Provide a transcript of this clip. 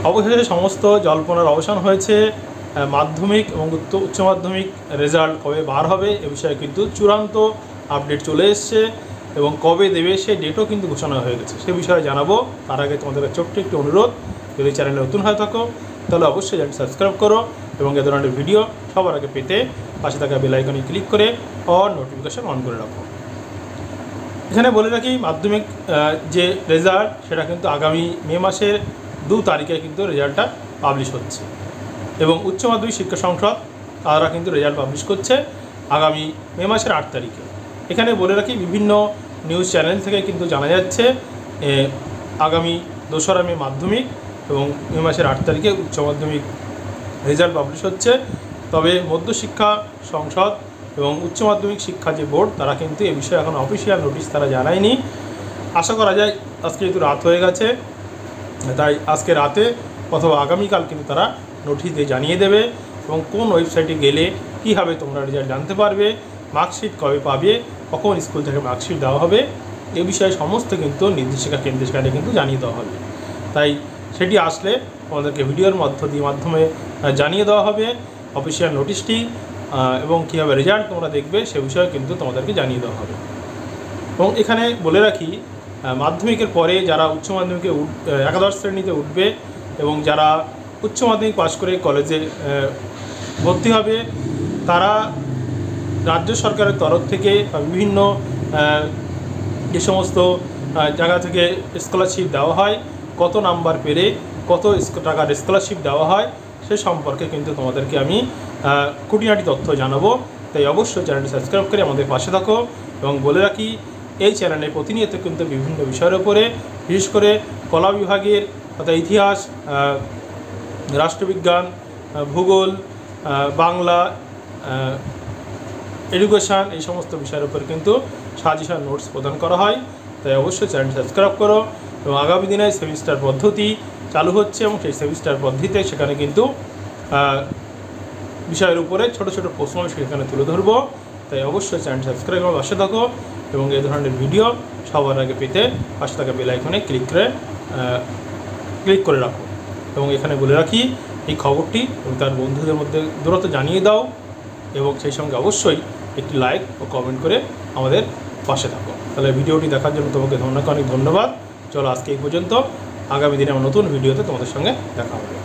অবশেষে সমস্ত জল্পনার অবসান হয়েছে। মাধ্যমিক এবং উচ্চ মাধ্যমিক রেজাল্ট কবে বার হবে এ বিষয়ে কিন্তু চূড়ান্ত আপডেট চলে এসছে এবং কবে দেবে সে ডেটও কিন্তু ঘোষণা হয়ে গেছে। সে বিষয়ে জানাবো। তার আগে তোমাদের ছোট্ট একটি অনুরোধ, যদি চ্যানেলে নতুন হয়ে থাকো তাহলে অবশ্যই চ্যানেলটি সাবস্ক্রাইব করো এবং এ ধরনের ভিডিও সবার আগে পেতে পাশে থাকা বেল আইকনে ক্লিক করে অল নোটিফিকেশন অন করে রাখো। এখানে বলে রাখি, মাধ্যমিক যে রেজাল্ট সেটা কিন্তু আগামী মে মাসের 2 তারিখে কিন্তু রেজাল্টটা পাবলিশ হচ্ছে এবং উচ্চ মাধ্যমিক শিক্ষা সংসদ তারা কিন্তু রেজাল্ট পাবলিশ করছে আগামী মে মাসের 8 তারিখে। এখানে বলে রাখি, বিভিন্ন নিউজ চ্যানেল থেকে কিন্তু জানা যাচ্ছে আগামী 2রা মে মাধ্যমিক এবং মে মাসের 8 তারিখে উচ্চ মাধ্যমিক রেজাল্ট পাবলিশ হচ্ছে। তবে মধ্যশিক্ষা সংসদ এবং উচ্চ মাধ্যমিক শিক্ষা যে বোর্ড তারা কিন্তু এ বিষয়ে এখন অফিসিয়াল নোটিশ তারা জানায়নি। আশা করা যায় আজকে যেহেতু রাত হয়ে গেছে, তাই আজকে রাতে অথবা আগামীকাল কিন্তু তারা নোটিশ দিয়ে জানিয়ে দেবে এবং কোন ওয়েবসাইটে গেলে কীভাবে তোমরা রেজাল্ট জানতে পারবে, মার্কশিট কবে পাবে, কখন স্কুল থেকে মার্কশিট দেওয়া হবে, এ বিষয়ে সমস্ত কিন্তু নির্দেশিকা কেন্দ্রে কিন্তু জানিয়ে দেওয়া হবে। তাই সেটি আসলে আমাদেরকে ভিডিওর মাধ্যমে জানিয়ে দেওয়া হবে অফিসিয়াল নোটিশটি এবং কীভাবে রেজাল্ট তোমরা দেখবে সে বিষয়ে কিন্তু তোমাদেরকে জানিয়ে দেওয়া হবে। এবং এখানে বলে রাখি, মাধ্যমিকের পরে যারা উচ্চ মাধ্যমিকে একাদশ শ্রেণীতে উঠবে এবং যারা উচ্চ মাধ্যমিক পাশ করে কলেজে ভর্তি হবে তারা রাজ্য সরকারের তরফ থেকে বিভিন্ন যে সমস্ত জায়গা থেকে স্কলারশিপ দেওয়া হয়, কত নাম্বার পেলে কত টাকার স্কলারশিপ দেওয়া হয় সে সম্পর্কে কিন্তু তোমাদেরকে আমি খুঁটিনাটি তথ্য জানাবো। তাই অবশ্যই চ্যানেলটি সাবস্ক্রাইব করে আমাদের পাশে থাকো এবং বলে রাখি, এই চ্যানেলে প্রতিনিয়ত কিন্তু বিভিন্ন বিষয়ের উপরে, বিশেষ করে কলা বিভাগের অর্থাৎ ইতিহাস, রাষ্ট্রবিজ্ঞান, ভূগোল, বাংলা, এডুকেশান, এই সমস্ত বিষয়ের উপর কিন্তু সাজেশন নোটস প্রদান করা হয়। তাই অবশ্যই চ্যানেলটি সাবস্ক্রাইব করো এবং আগামী দিনে সেমিস্টার পদ্ধতি চালু হচ্ছে এবং সেই সেমিস্টার পদ্ধতিতে সেখানে কিন্তু বিষয়ের উপরে ছোট ছোট প্রশ্ন সেখানে তুলে ধরবো। তাই অবশ্যই চ্যানেলটি সাবস্ক্রাইব করে পাশে থাকো এবং এই ধরনের ভিডিও সবার আগে পেতে পাশে থাকা বেল আইকনে ক্লিক করে রাখো। এবং এখানে বলে রাখি, এই খবরটি তার বন্ধুদের মধ্যে দ্রুত জানিয়ে দাও এবং সেই সঙ্গে অবশ্যই একটি লাইক ও কমেন্ট করে আমাদের পাশে থাকো। তাহলে ভিডিওটি দেখার জন্য তোমাকে অনেক ধন্যবাদ। চলো আজকে এই পর্যন্ত, আগামী দিনে আমার নতুন ভিডিওতে তোমাদের সঙ্গে দেখা হবে।